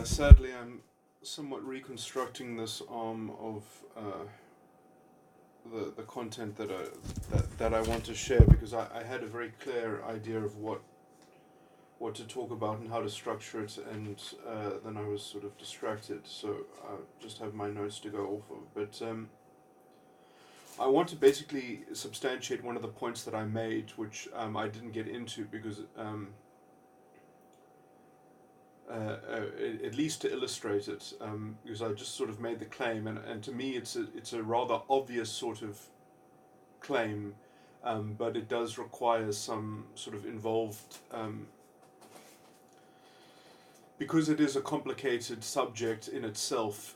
Sadly, I'm somewhat reconstructing this arm of the content that I want to share, because I had a very clear idea of what to talk about and how to structure it, and then I was sort of distracted, so I just have my notes to go off of. But I want to basically substantiate one of the points that I made, which I didn't get into because at least to illustrate it, because I just sort of made the claim, and to me it's a rather obvious sort of claim, but it does require some sort of involved, because it is a complicated subject in itself.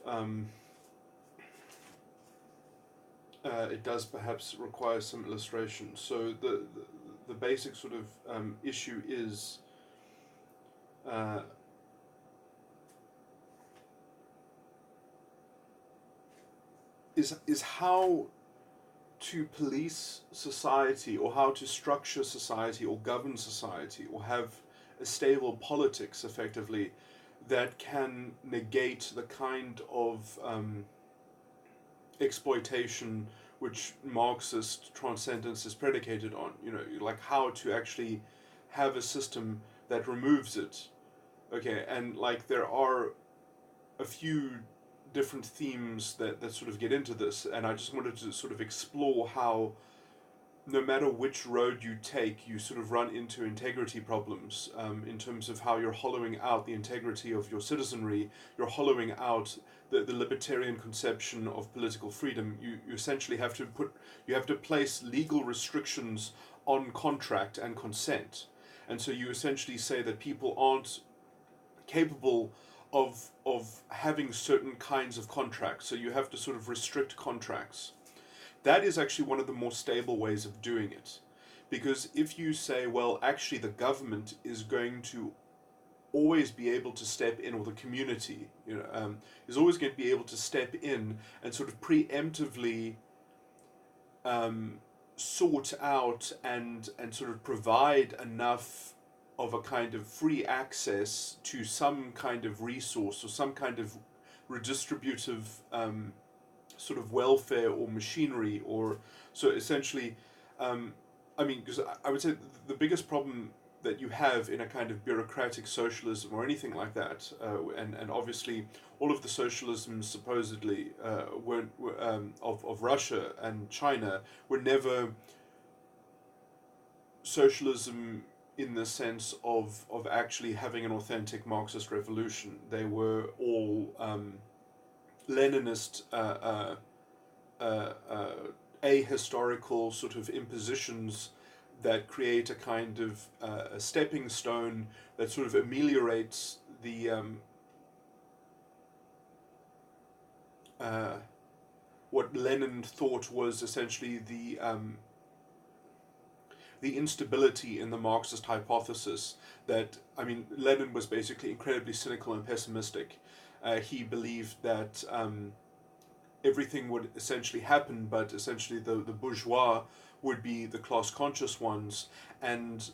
It does perhaps require some illustration. So the basic sort of issue is how to police society, or how to structure society, or govern society, or have a stable politics, effectively, that can negate the kind of exploitation which Marxist transcendence is predicated on. Like how to actually have a system that removes it. Okay, and like there are a few different themes that sort of get into this, and I just wanted to sort of explore how no matter which road you take, you sort of run into integrity problems, in terms of how you're hollowing out the integrity of your citizenry, you're hollowing out the libertarian conception of political freedom. You essentially have to place legal restrictions on contract and consent, and so you essentially say that people aren't capable of having certain kinds of contracts, so you have to sort of restrict contracts. That is actually one of the more stable ways of doing it, because if you say, well, actually the government is going to always be able to step in, or the community, is always going to be able to step in and sort of preemptively sort out and sort of provide enough of a kind of free access to some kind of resource, or some kind of redistributive sort of welfare or machinery, or so essentially, because I would say the biggest problem that you have in a kind of bureaucratic socialism or anything like that, and obviously all of the socialisms supposedly were of Russia and China were never socialism in the sense of actually having an authentic Marxist revolution. They were all Leninist ahistorical sort of impositions that create a kind of a stepping stone that sort of ameliorates the what Lenin thought was essentially the instability in the Marxist hypothesis. That, Lenin was basically incredibly cynical and pessimistic. He believed that everything would essentially happen, but essentially the bourgeois would be the class conscious ones, and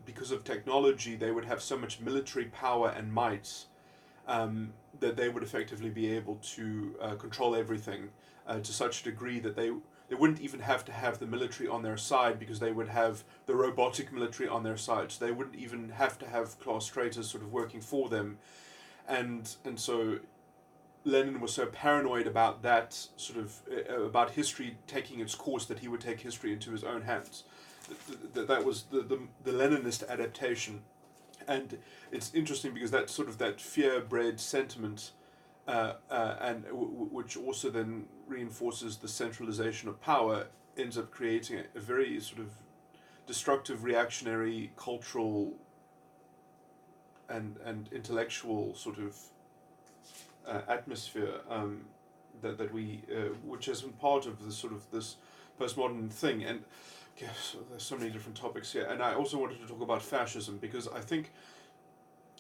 because of technology they would have so much military power and might, that they would effectively be able to control everything to such a degree that they wouldn't even have to have the military on their side, because they would have the robotic military on their side. So they wouldn't even have to have class traitors sort of working for them. And so Lenin was so paranoid about that sort of, about history taking its course, that he would take history into his own hands. That was the Leninist adaptation. And it's interesting because that sort of that fear-bred sentiment, and which also then reinforces the centralization of power, ends up creating a very sort of destructive, reactionary, cultural and intellectual sort of atmosphere, that we which has been part of this sort of this postmodern thing. And so there's so many different topics here, and I also wanted to talk about fascism, because I think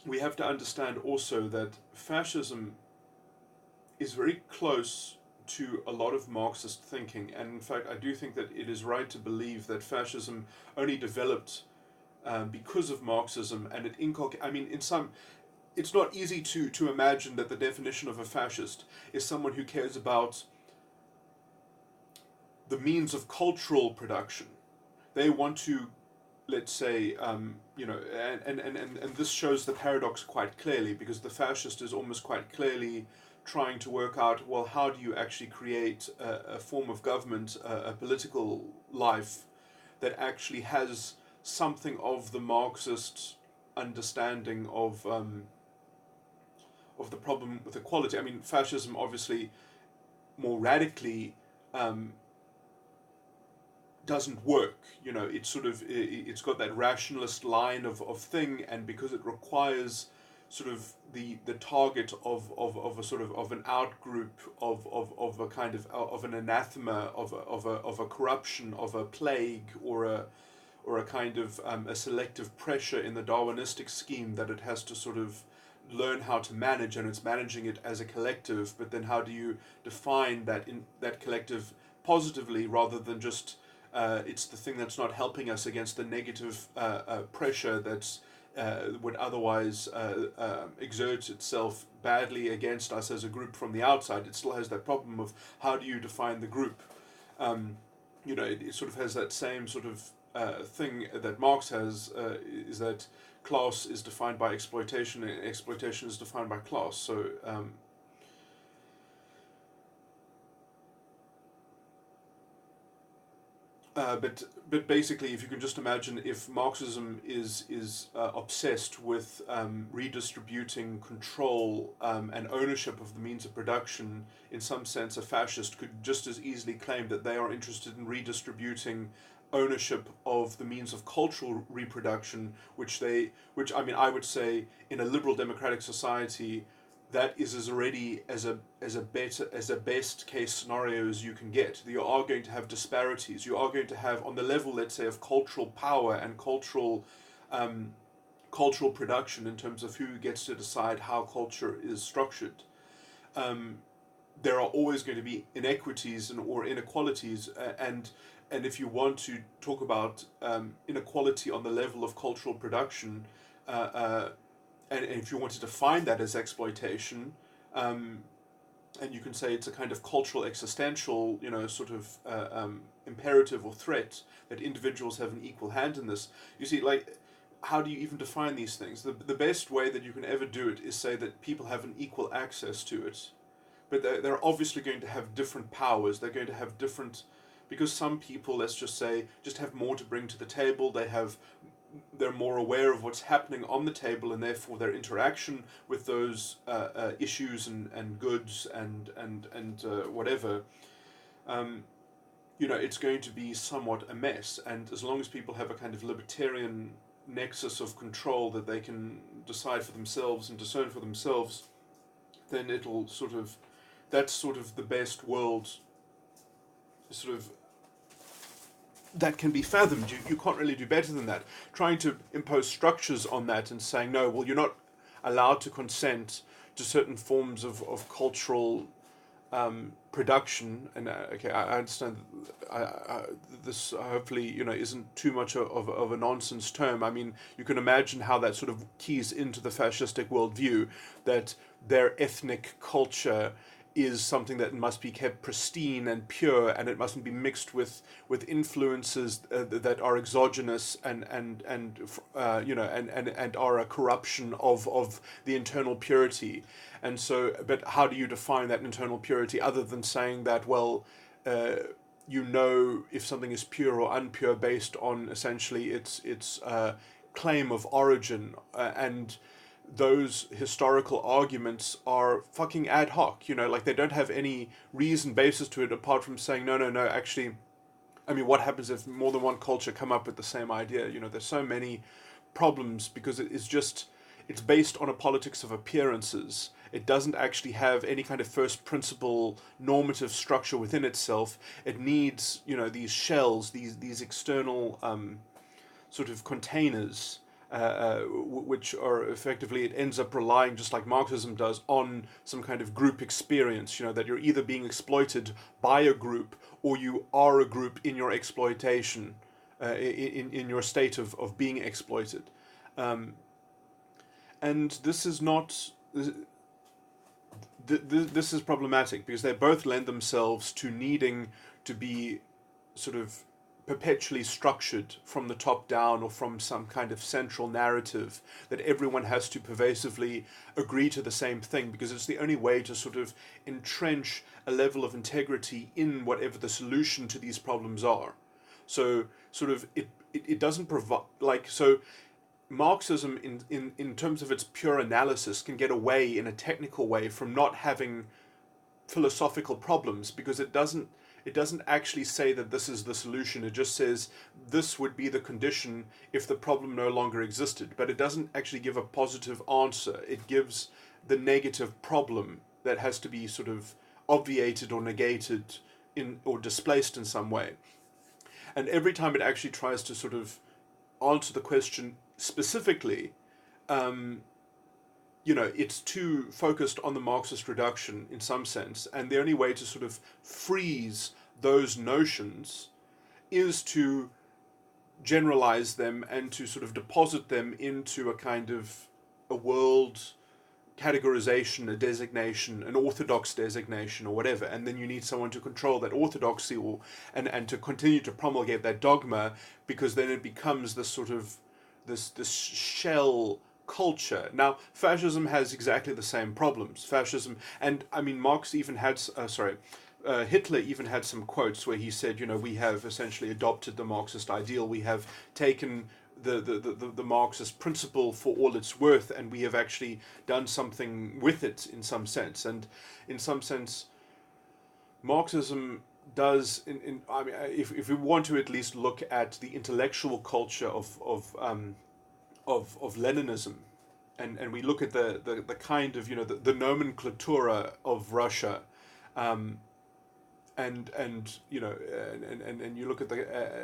we have to understand also that fascism is very close to a lot of Marxist thinking, and in fact I do think that it is right to believe that fascism only developed because of Marxism, and it it's not easy to imagine that the definition of a fascist is someone who cares about the means of cultural production. They want to, let's say, and this shows the paradox quite clearly, because the fascist is almost quite clearly trying to work out, well, how do you actually create a form of government, a political life that actually has something of the Marxist understanding of the problem with equality. I mean, fascism obviously more radically doesn't work. It's sort of, it's got that rationalist line of thing, and because it requires sort of the target of a sort of an out group of a kind of an anathema of a corruption, of a plague, or a kind of a selective pressure in the Darwinistic scheme that it has to sort of learn how to manage, and it's managing it as a collective. But then how do you define that collective positively, rather than just it's the thing that's not helping us against the negative pressure that's would otherwise exert itself badly against us as a group from the outside. It still has that problem of how do you define the group. It sort of has that same sort of thing that Marx has, is that class is defined by exploitation, and exploitation is defined by class. So but basically, if you can just imagine, if Marxism is obsessed with redistributing control and ownership of the means of production, in some sense, a fascist could just as easily claim that they are interested in redistributing ownership of the means of cultural reproduction, which I mean, I would say in a liberal democratic society, that is as already as a best case scenario as you can get. You are going to have disparities. You are going to have, on the level, let's say, of cultural power and cultural production, in terms of who gets to decide how culture is structured. There are always going to be inequities or inequalities, and if you want to talk about inequality on the level of cultural production, and if you want to define that as exploitation, and you can say it's a kind of cultural existential, sort of imperative or threat that individuals have an equal hand in this. You see, like, how do you even define these things? The best way that you can ever do it is say that people have an equal access to it. But they're obviously going to have different powers. They're going to have different, because some people, let's just say, just have more to bring to the table. They're more aware of what's happening on the table, and therefore their interaction with those issues and goods and whatever, it's going to be somewhat a mess. And as long as people have a kind of libertarian nexus of control that they can decide for themselves and discern for themselves, then it'll sort of, that's sort of the best world sort of that can be fathomed. You can't really do better than that. Trying to impose structures on that and saying, no, well, you're not allowed to consent to certain forms of cultural production. And okay, I understand this hopefully isn't too much of a nonsense term. I mean, you can imagine how that sort of keys into the fascistic worldview, that their ethnic culture is something that must be kept pristine and pure, and it mustn't be mixed with influences that are exogenous and are a corruption of the internal purity. And so, but how do you define that internal purity other than saying that, well, if something is pure or impure based on essentially its claim of origin, and those historical arguments are fucking ad hoc, like they don't have any reason basis to it apart from saying no, actually, I mean, what happens if more than one culture come up with the same idea? There's so many problems because it's based on a politics of appearances. It doesn't actually have any kind of first principle normative structure within itself. It needs, these shells, these external sort of containers, which are effectively, it ends up relying, just like Marxism does, on some kind of group experience, that you're either being exploited by a group or you are a group in your exploitation, in your state of being exploited. And and this is not. This is problematic because they both lend themselves to needing to be sort of perpetually structured from the top down or from some kind of central narrative that everyone has to pervasively agree to the same thing, because it's the only way to sort of entrench a level of integrity in whatever the solution to these problems are. So sort of it doesn't provide, like, so Marxism in terms of its pure analysis can get away in a technical way from not having philosophical problems, because it doesn't actually say that this is the solution. It just says this would be the condition if the problem no longer existed. But it doesn't actually give a positive answer. It gives the negative problem that has to be sort of obviated or negated in or displaced in some way. And every time it actually tries to sort of answer the question specifically, it's too focused on the Marxist reduction in some sense, and the only way to sort of freeze those notions is to generalize them and to sort of deposit them into a kind of a world categorization, a designation, an orthodox designation or whatever, and then you need someone to control that orthodoxy and to continue to promulgate that dogma, because then it becomes this sort of this shell culture. Now, fascism has exactly the same problems. Fascism, and I mean, Marx even had, Hitler even had some quotes where he said, we have essentially adopted the Marxist ideal. We have taken the Marxist principle for all it's worth, and we have actually done something with it in some sense. And in some sense, Marxism does, if we want to at least look at the intellectual culture of Leninism, and we look at the kind of the nomenclatura of Russia, and you look at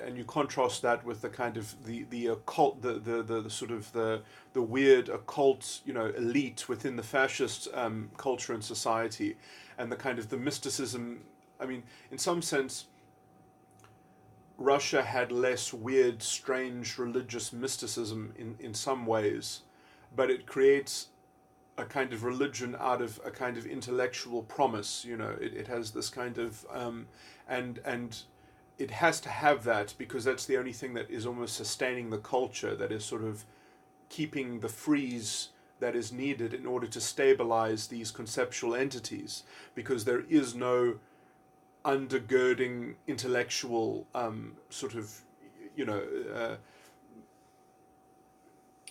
and you contrast that with the kind of the occult, the sort of the weird occult elite within the fascist culture and society, and the kind of the mysticism. I mean, in some sense, Russia had less weird, strange religious mysticism in some ways, but it creates a kind of religion out of a kind of intellectual promise. It has this kind of and it has to have that, because that's the only thing that is almost sustaining the culture, that is sort of keeping the freeze that is needed in order to stabilize these conceptual entities, because there is no undergirding intellectual sort of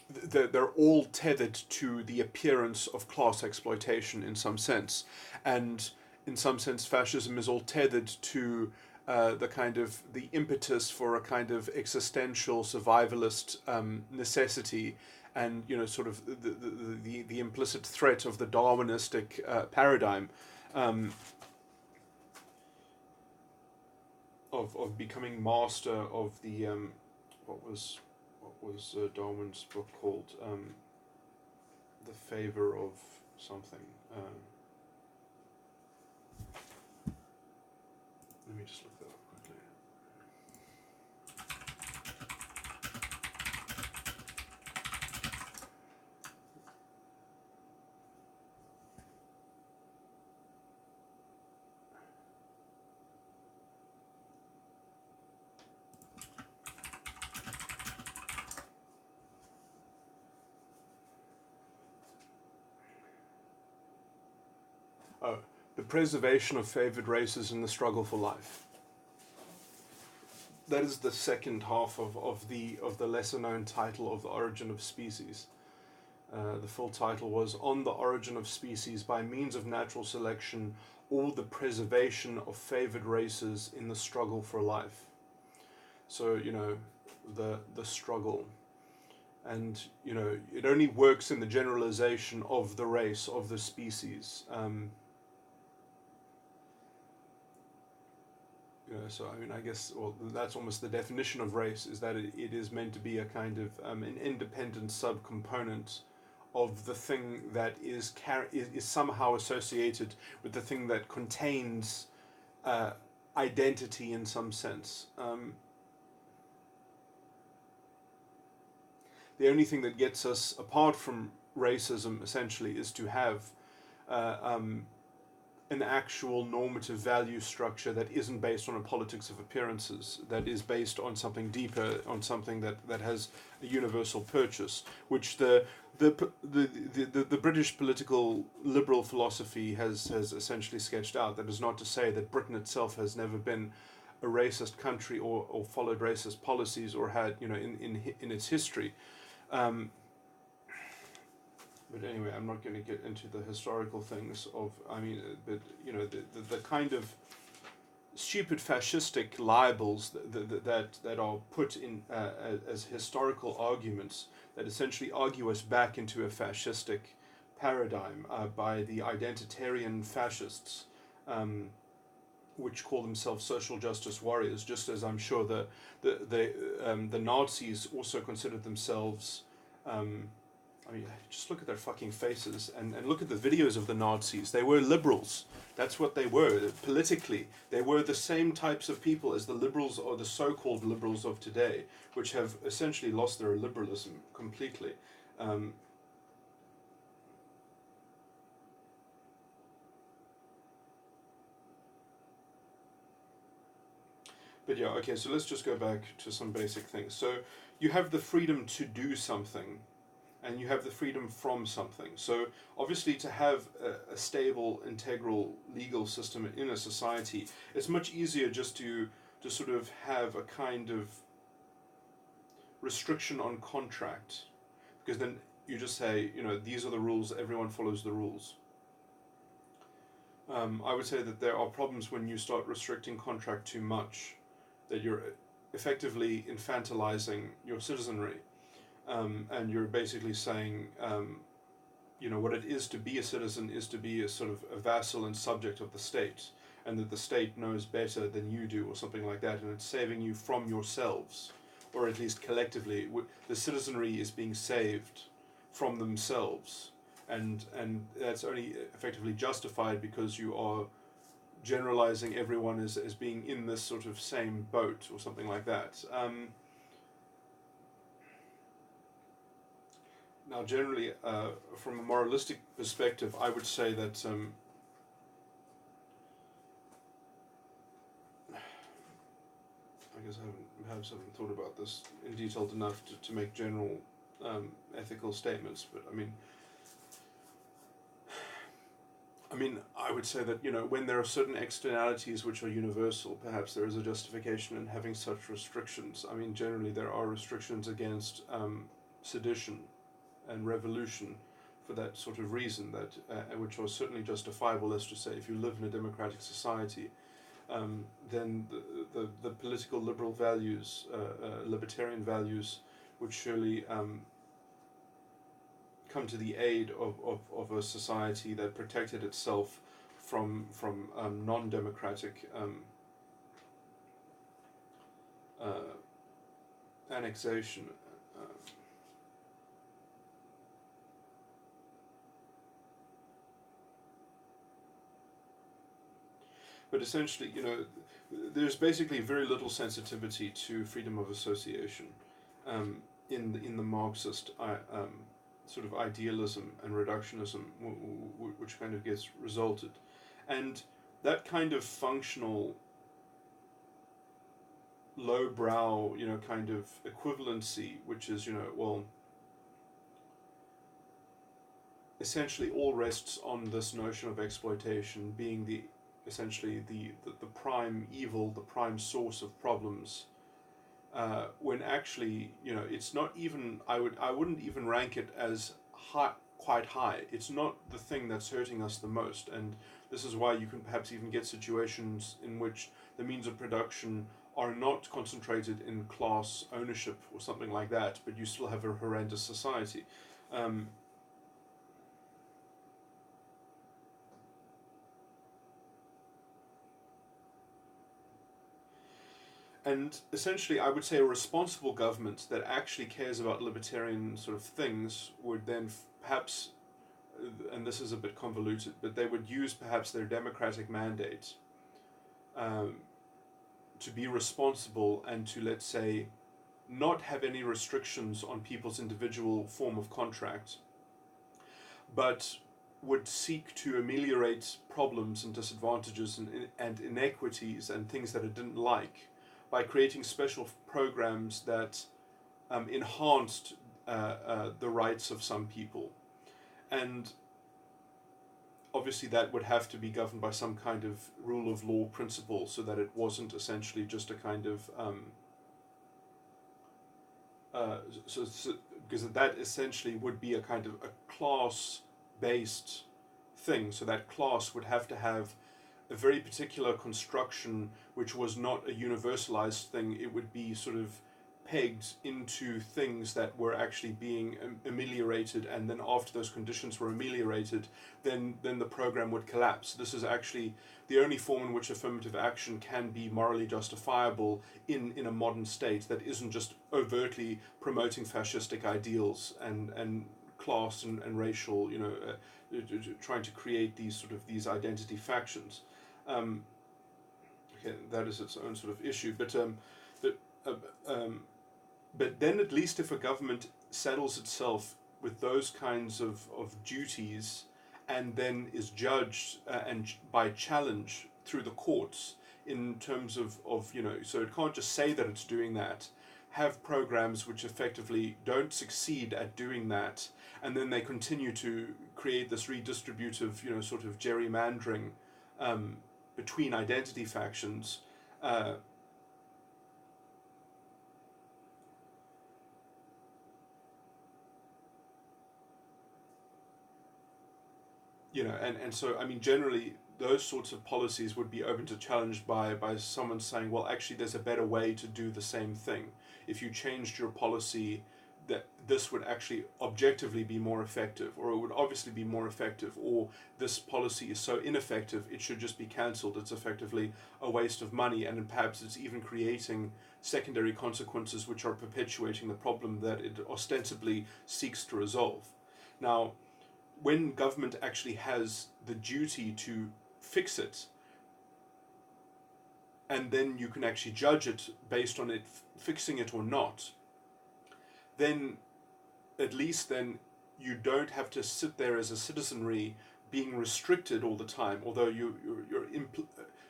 they're all tethered to the appearance of class exploitation in some sense, and in some sense fascism is all tethered to the kind of the impetus for a kind of existential survivalist necessity, and sort of the implicit threat of the Darwinistic paradigm, of becoming master of the what was Darwin's book called, The Favor of something. Let me just look that up quickly. Oh, the preservation of favored races in the struggle for life. That is the second half of the lesser known title of The Origin of Species. The full title was On the Origin of Species by Means of Natural Selection, or the Preservation of Favored Races in the Struggle for Life. So, the struggle. And, it only works in the generalization of the race, of the species. So I mean, I guess, well, that's almost the definition of race, is that it is meant to be a kind of an independent subcomponent of the thing that is somehow associated with the thing that contains identity in some sense. The only thing that gets us apart from racism essentially is to have uh, um, an actual normative value structure that isn't based on a politics of appearances, that is based on something deeper, on something that has a universal purchase, which the British political liberal philosophy has essentially sketched out. That is not to say that Britain itself has never been a racist country or followed racist policies or had, in its history. Um, But anyway, I'm not going to get into the historical things of, but, the kind of stupid fascistic libels that are put in as historical arguments that essentially argue us back into a fascistic paradigm by the identitarian fascists, which call themselves social justice warriors, just as I'm sure the Nazis also considered themselves. Just look at their fucking faces and look at the videos of the Nazis. They were liberals. That's what they were. Politically, they were the same types of people as the liberals or the so-called liberals of today, which have essentially lost their liberalism completely. But yeah, okay, so let's just go back to some basic things. So you have the freedom to do something, and you have the freedom from something. So obviously to have a stable, integral legal system in a society, it's much easier just to sort of have a kind of restriction on contract, because then you just say, these are the rules, everyone follows the rules. I would say that there are problems when you start restricting contract too much, that you're effectively infantilizing your citizenry. And you're basically saying, what it is to be a citizen is to be a sort of a vassal and subject of the state, and that the state knows better than you do, or something like that, and it's saving you from yourselves, or at least collectively. The citizenry is being saved from themselves, and that's only effectively justified because you are generalizing everyone as being in this sort of same boat, or something like that. Now, generally, from a moralistic perspective, I would say that I guess I haven't thought about this in detail enough to make general ethical statements. But I would say that when there are certain externalities which are universal, perhaps there is a justification in having such restrictions. Generally, there are restrictions against sedition and revolution for that sort of reason, that which are certainly justifiable. As to say, if you live in a democratic society, then the political liberal values, libertarian values, would surely come to the aid of a society that protected itself from non-democratic annexation. But essentially, there's basically very little sensitivity to freedom of association in the Marxist sort of idealism and reductionism, which kind of gets resulted, and that kind of functional, lowbrow, kind of equivalency, which is, essentially all rests on this notion of exploitation being essentially the prime evil, the prime source of problems, when actually, it's not even, I wouldn't even rank it as quite high. It's not the thing that's hurting us the most, and this is why you can perhaps even get situations in which the means of production are not concentrated in class ownership or something like that, but you still have a horrendous society. And essentially, I would say a responsible government that actually cares about libertarian sort of things would then perhaps, and this is a bit convoluted, but they would use perhaps their democratic mandate to be responsible and to, let's say, not have any restrictions on people's individual form of contract, but would seek to ameliorate problems and disadvantages and inequities and things that it didn't like by creating special programs that enhanced the rights of some people. And obviously that would have to be governed by some kind of rule of law principle, so that it wasn't essentially just a kind of because that essentially would be a kind of a class-based thing. So that class would have to have a very particular construction, which was not a universalized thing. It would be sort of pegged into things that were actually being ameliorated, and then after those conditions were ameliorated, then the program would collapse. This is actually the only form in which affirmative action can be morally justifiable in a modern state that isn't just overtly promoting fascistic ideals and class and racial, trying to create these identity factions. Okay, that is its own sort of issue, but then at least if a government saddles itself with those kinds of duties and then is judged and by challenge through the courts in terms of so it can't just say that it's doing that, have programs which effectively don't succeed at doing that, and then they continue to create this redistributive, sort of gerrymandering between identity factions. And so, I mean, generally, those sorts of policies would be open to challenge by someone saying, well, actually, there's a better way to do the same thing. If you changed your policy, that this would actually objectively be more effective, or it would obviously be more effective, or this policy is so ineffective, it should just be cancelled. It's effectively a waste of money, and perhaps it's even creating secondary consequences which are perpetuating the problem that it ostensibly seeks to resolve. Now, when government actually has the duty to fix it, and then you can actually judge it based on it fixing it or not, then at least then you don't have to sit there as a citizenry being restricted all the time, although you're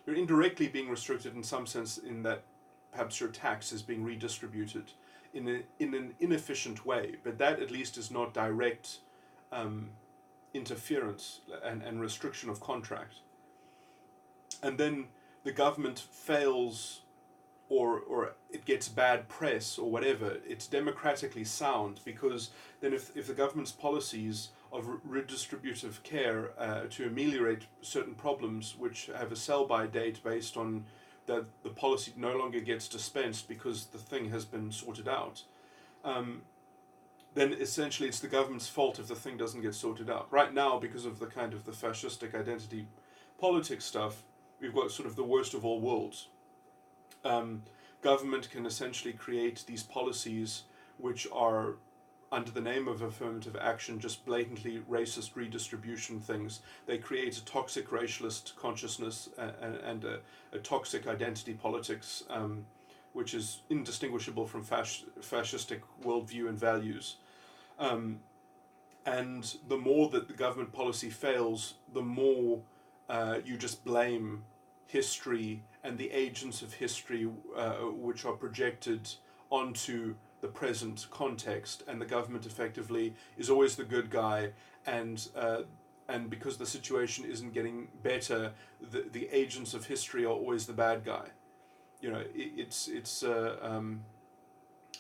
indirectly being restricted in some sense, in that perhaps your tax is being redistributed in an inefficient way, but that at least is not direct interference and restriction of contract. And then the government fails, or it gets bad press or whatever, it's democratically sound, because then if the government's policies of redistributive care to ameliorate certain problems which have a sell-by date based on that the policy no longer gets dispensed because the thing has been sorted out, then essentially it's the government's fault if the thing doesn't get sorted out. Right now, because of the kind of the fascistic identity politics stuff, we've got sort of the worst of all worlds. Government can essentially create these policies which are, under the name of affirmative action, just blatantly racist redistribution things. They create a toxic racialist consciousness and a toxic identity politics, which is indistinguishable from fascistic worldview and values. And the more that the government policy fails, the more you just blame history and the agents of history which are projected onto the present context, and the government effectively is always the good guy, and because the situation isn't getting better, the agents of history are always the bad guy.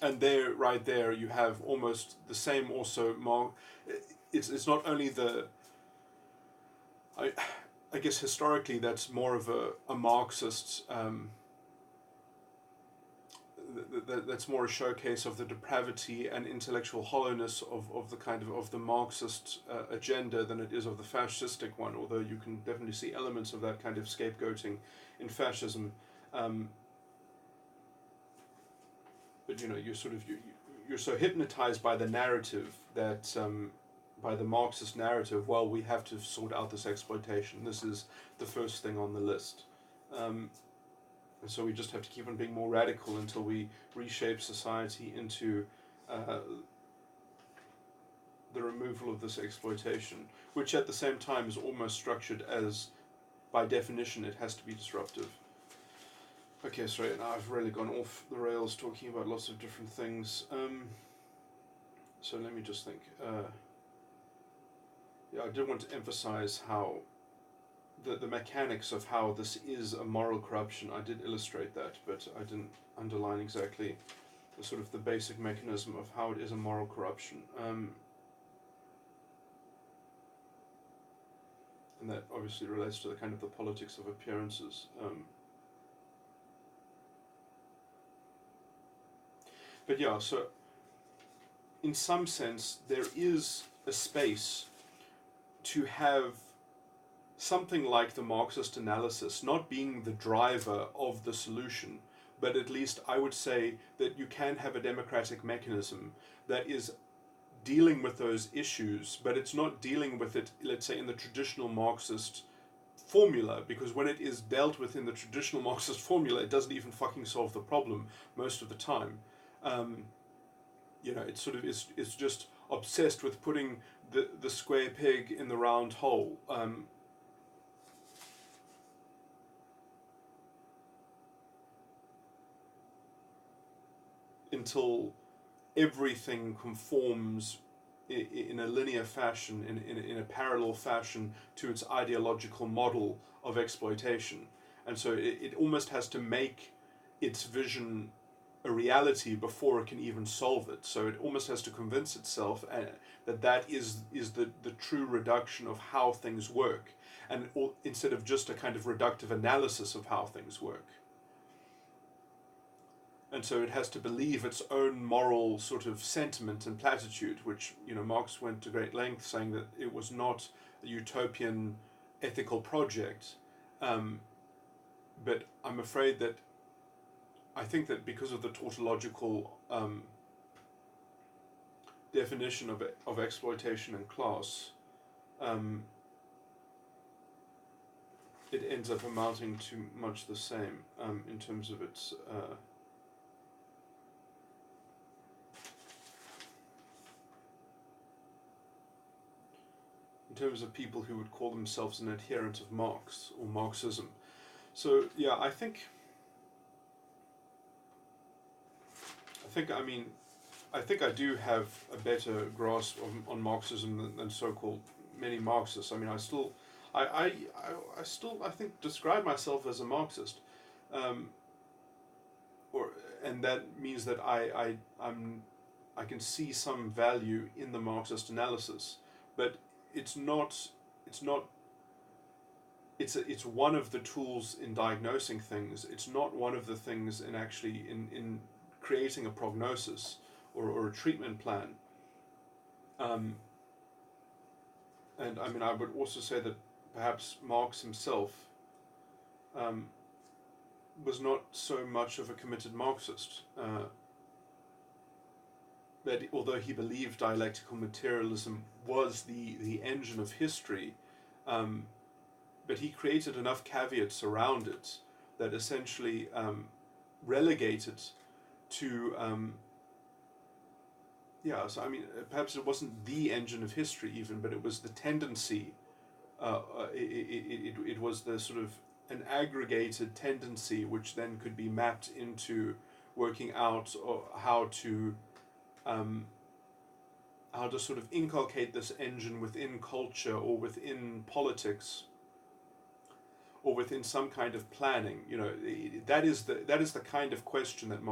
And there, right there, you have almost the same also. It's not only the. I guess historically that's more of a Marxist. That's more a showcase of the depravity and intellectual hollowness of the kind of the Marxist agenda than it is of the fascistic one. Although you can definitely see elements of that kind of scapegoating in fascism. But you're so hypnotized by the narrative that by the Marxist narrative, well, we have to sort out this exploitation. This is the first thing on the list. And so we just have to keep on being more radical until we reshape society into the removal of this exploitation, which at the same time is almost structured as, by definition, it has to be disruptive. Okay, sorry, now I've really gone off the rails talking about lots of different things. So let me just think. I did want to emphasize how the mechanics of how this is a moral corruption. I did illustrate that, but I didn't underline exactly the sort of the basic mechanism of how it is a moral corruption. And that obviously relates to the kind of the politics of appearances. But yeah, so in some sense, there is a space to have something like the Marxist analysis not being the driver of the solution, but at least I would say that you can have a democratic mechanism that is dealing with those issues, but it's not dealing with it, let's say, in the traditional Marxist formula, because when it is dealt with in the traditional Marxist formula, it doesn't even fucking solve the problem most of the time. It sort of is just obsessed with putting the square peg in the round hole. Until everything conforms in a linear fashion, in a parallel fashion to its ideological model of exploitation. And so it almost has to make its vision a reality before it can even solve it. So it almost has to convince itself that is the true reduction of how things work, and instead of just a kind of reductive analysis of how things work. And so it has to believe its own moral sort of sentiment and platitude, which, Marx went to great length saying that it was not a utopian ethical project. But I'm afraid that I think that because of the tautological definition of exploitation and class, it ends up amounting to much the same in terms of its in terms of people who would call themselves an adherent of Marx or Marxism. So yeah, I think I do have a better grasp on Marxism than so-called many Marxists. I mean, I still think describe myself as a Marxist, and that means that I can see some value in the Marxist analysis, but it's one of the tools in diagnosing things. It's not one of the things in actually in creating a prognosis or a treatment plan. And I mean, I would also say that perhaps Marx himself was not so much of a committed Marxist. That although he believed dialectical materialism was the engine of history, but he created enough caveats around it that essentially relegated to so I mean, perhaps it wasn't the engine of history even, but it was the tendency. It was the sort of an aggregated tendency which then could be mapped into working out how to sort of inculcate this engine within culture or within politics or within some kind of planning. That is the kind of question that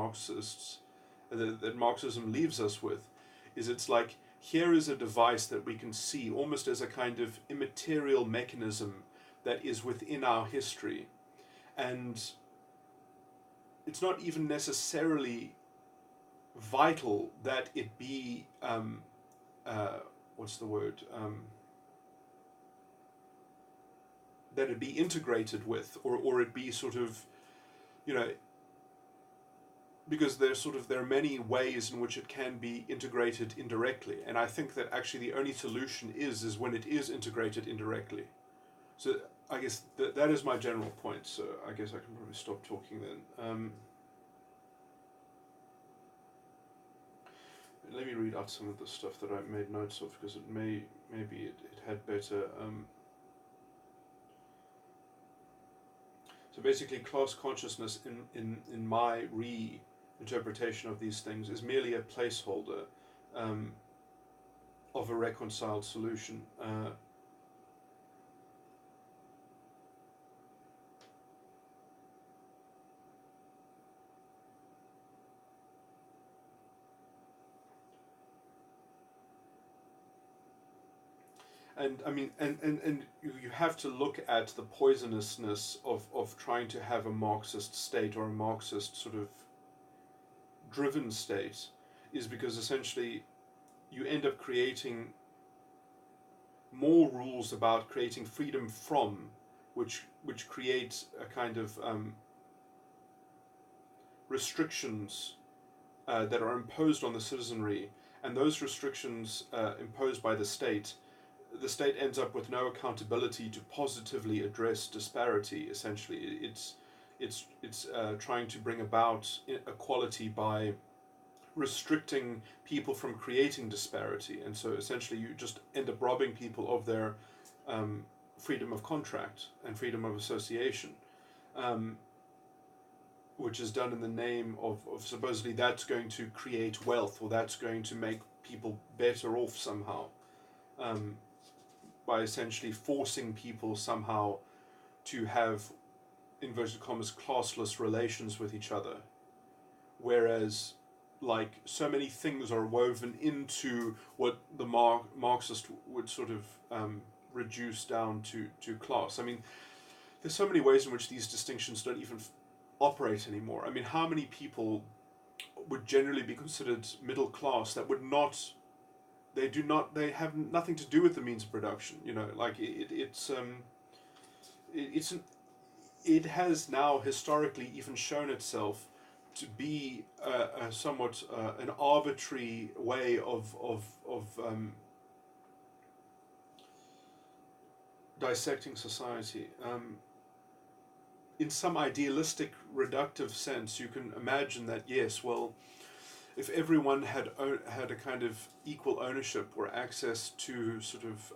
that Marxism leaves us with. It's like, here is a device that we can see almost as a kind of immaterial mechanism that is within our history, and it's not even necessarily vital that it be that it be integrated with, or it be sort of, because there are many ways in which it can be integrated indirectly, and I think that actually the only solution is when it is integrated indirectly. So I guess that is my general point. So I guess I can probably stop talking then. let me read out some of the stuff that I made notes of, because maybe it had better. So basically, class consciousness in my reinterpretation of these things is merely a placeholder of a reconciled solution. And I mean, and you have to look at the poisonousness of trying to have a Marxist state, or a Marxist sort of driven state, is because essentially you end up creating more rules about creating freedom from, which create a kind of restrictions that are imposed on the citizenry, and those restrictions imposed by the state ends up with no accountability to positively address disparity. Essentially, it's trying to bring about equality by restricting people from creating disparity, and so essentially you just end up robbing people of their freedom of contract and freedom of association, which is done in the name of supposedly that's going to create wealth, or that's going to make people better off somehow. By essentially forcing people somehow to have, inverted commas, classless relations with each other. Whereas, like, so many things are woven into what the Marxist would sort of reduce down to class. I mean, there's so many ways in which these distinctions don't even operate anymore. I mean, how many people would generally be considered middle class that would not... They have nothing to do with the means of production, you know, like it has now historically even shown itself to be a somewhat an arbitrary way of dissecting society. In some idealistic reductive sense, you can imagine that, yes, well, if everyone had a kind of equal ownership or access to sort of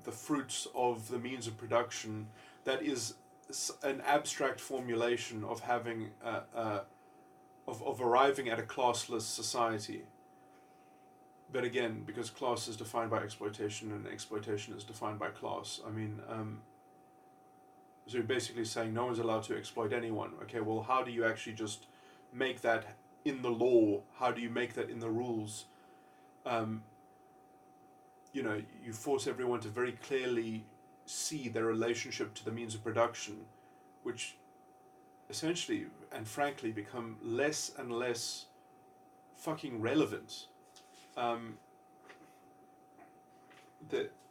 the fruits of the means of production, that is an abstract formulation of having of arriving at a classless society. But again, because class is defined by exploitation and exploitation is defined by class, I mean, so you're basically saying no one's allowed to exploit anyone. Okay, well, how do you actually just make that in the law? How do you make that in the rules? You know, you force everyone to very clearly see their relationship to the means of production, which essentially and frankly become less and less fucking relevant.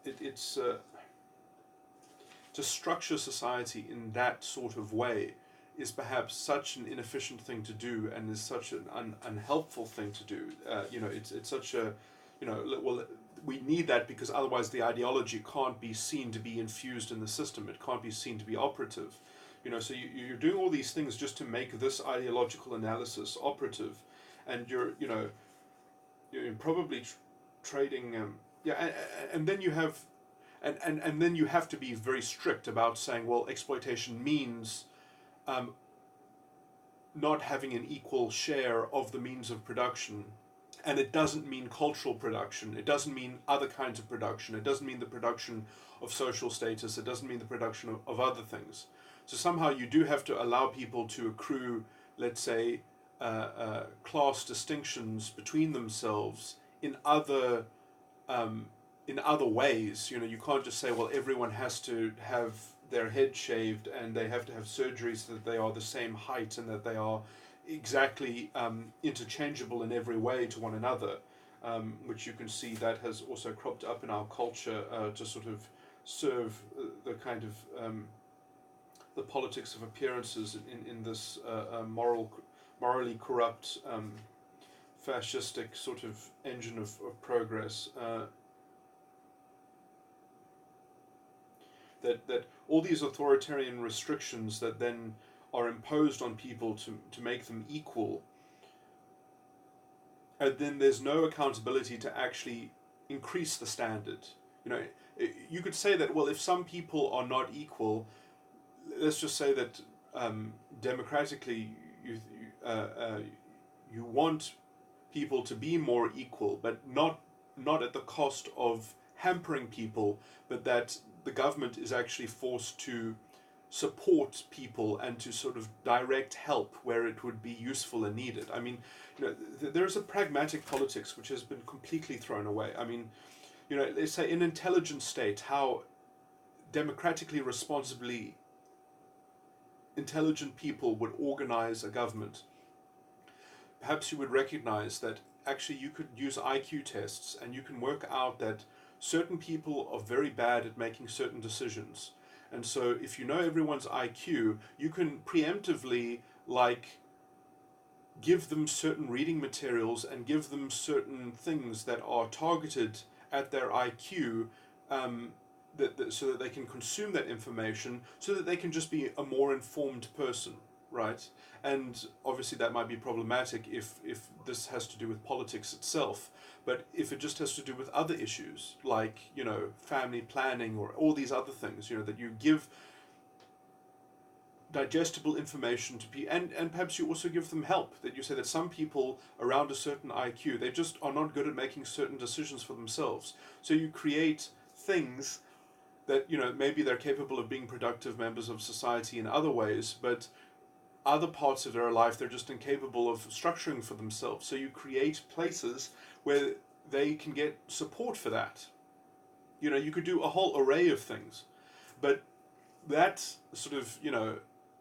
It's to structure society in that sort of way is perhaps such an inefficient thing to do, and is such an unhelpful thing to do. You know, it's such a, you know, well, we need that because otherwise the ideology can't be seen to be infused in the system. It can't be seen to be operative. You know, so you're doing all these things just to make this ideological analysis operative, and you're probably trading. And then you have, and then you have to be very strict about saying, well, exploitation means not having an equal share of the means of production, and it doesn't mean cultural production, it doesn't mean other kinds of production, it doesn't mean the production of social status, it doesn't mean the production of other things. So somehow you do have to allow people to accrue, let's say, class distinctions between themselves in other ways. You know, you can't just say, well, everyone has to have their head shaved and they have to have surgery so that they are the same height and that they are exactly interchangeable in every way to one another, which you can see that has also cropped up in our culture to sort of serve the kind of the politics of appearances in this morally corrupt fascistic sort of engine of progress. That all these authoritarian restrictions that then are imposed on people to make them equal and then there's no accountability to actually increase the standard. You know, you could say that, well, if some people are not equal, let's just say that democratically you want people to be more equal, but not at the cost of hampering people, but that the government is actually forced to support people and to sort of direct help where it would be useful and needed. I mean, you know, there's a pragmatic politics which has been completely thrown away. I mean, you know, let's say in an intelligent state, how democratically responsibly intelligent people would organize a government. Perhaps you would recognize that actually you could use IQ tests and you can work out that certain people are very bad at making certain decisions. And so if you know everyone's IQ, you can preemptively, like, give them certain reading materials and give them certain things that are targeted at their IQ, so that they can consume that information, so that they can just be a more informed person, right? And obviously that might be problematic if this has to do with politics itself, but if it just has to do with other issues, like, you know, family planning or all these other things, you know, that you give digestible information to people, and perhaps you also give them help, that you say that some people around a certain IQ, they just are not good at making certain decisions for themselves. So you create things that, you know, maybe they're capable of being productive members of society in other ways, but other parts of their life they're just incapable of structuring for themselves. So you create places where they can get support for that. You know, you could do a whole array of things, but that sort of, you know,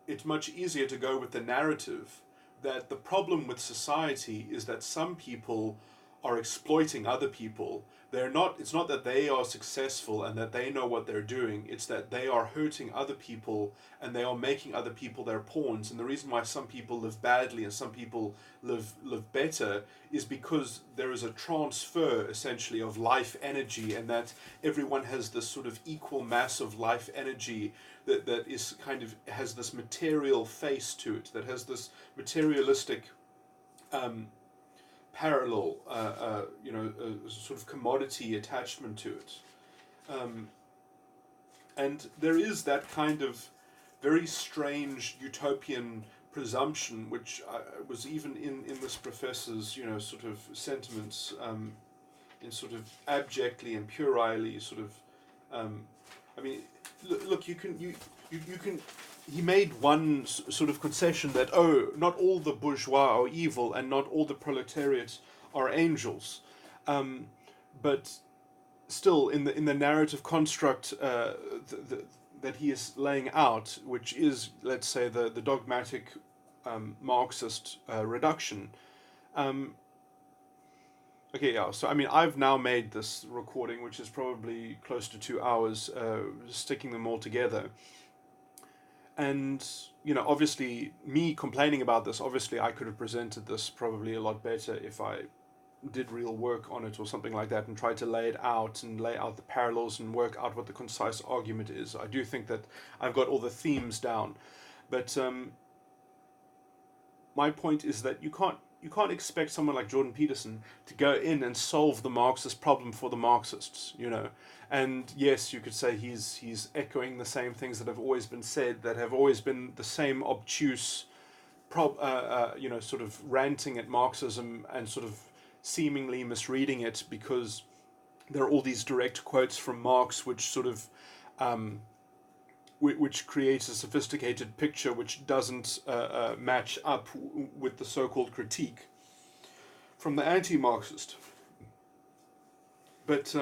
it's much easier to go with the narrative that the problem with society is that some people are exploiting other people. It's not that they are successful and that they know what they're doing, it's that they are hurting other people and they are making other people their pawns. And the reason why some people live badly and some people live better is because there is a transfer essentially of life energy, and that everyone has this sort of equal mass of life energy that is kind of has this material face to it, that has this materialistic parallel, you know, a sort of commodity attachment to it. And there is that kind of very strange utopian presumption, which was even in this professor's, you know, sort of sentiments, in sort of abjectly and puerilely sort of, I mean, look, you can he made one sort of concession that, oh, not all the bourgeois are evil and not all the proletariat are angels, but still in the narrative construct that he is laying out, which is, let's say, the dogmatic Marxist reduction. Okay, yeah, so I mean, I've now made this recording, which is probably close to 2 hours, sticking them all together. And, you know, obviously, me complaining about this, obviously I could have presented this probably a lot better if I did real work on it or something like that and tried to lay it out and lay out the parallels and work out what the concise argument is. I do think that I've got all the themes down. But my point is that you can't expect someone like Jordan Peterson to go in and solve the Marxist problem for the Marxists, you know. And yes, you could say he's echoing the same things that have always been said, that have always been the same obtuse, you know, sort of ranting at Marxism and sort of seemingly misreading it, because there are all these direct quotes from Marx which sort of which creates a sophisticated picture which doesn't match up with the so-called critique from the anti-Marxist. But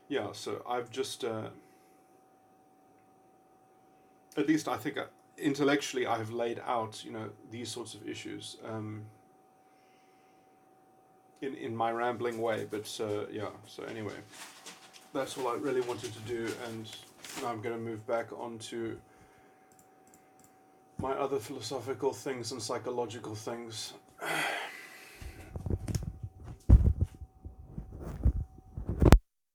yeah, so I've just at least I think intellectually I have laid out, you know, these sorts of issues in my rambling way. But yeah, so anyway, that's all I really wanted to do, and now I'm going to move back onto my other philosophical things and psychological things.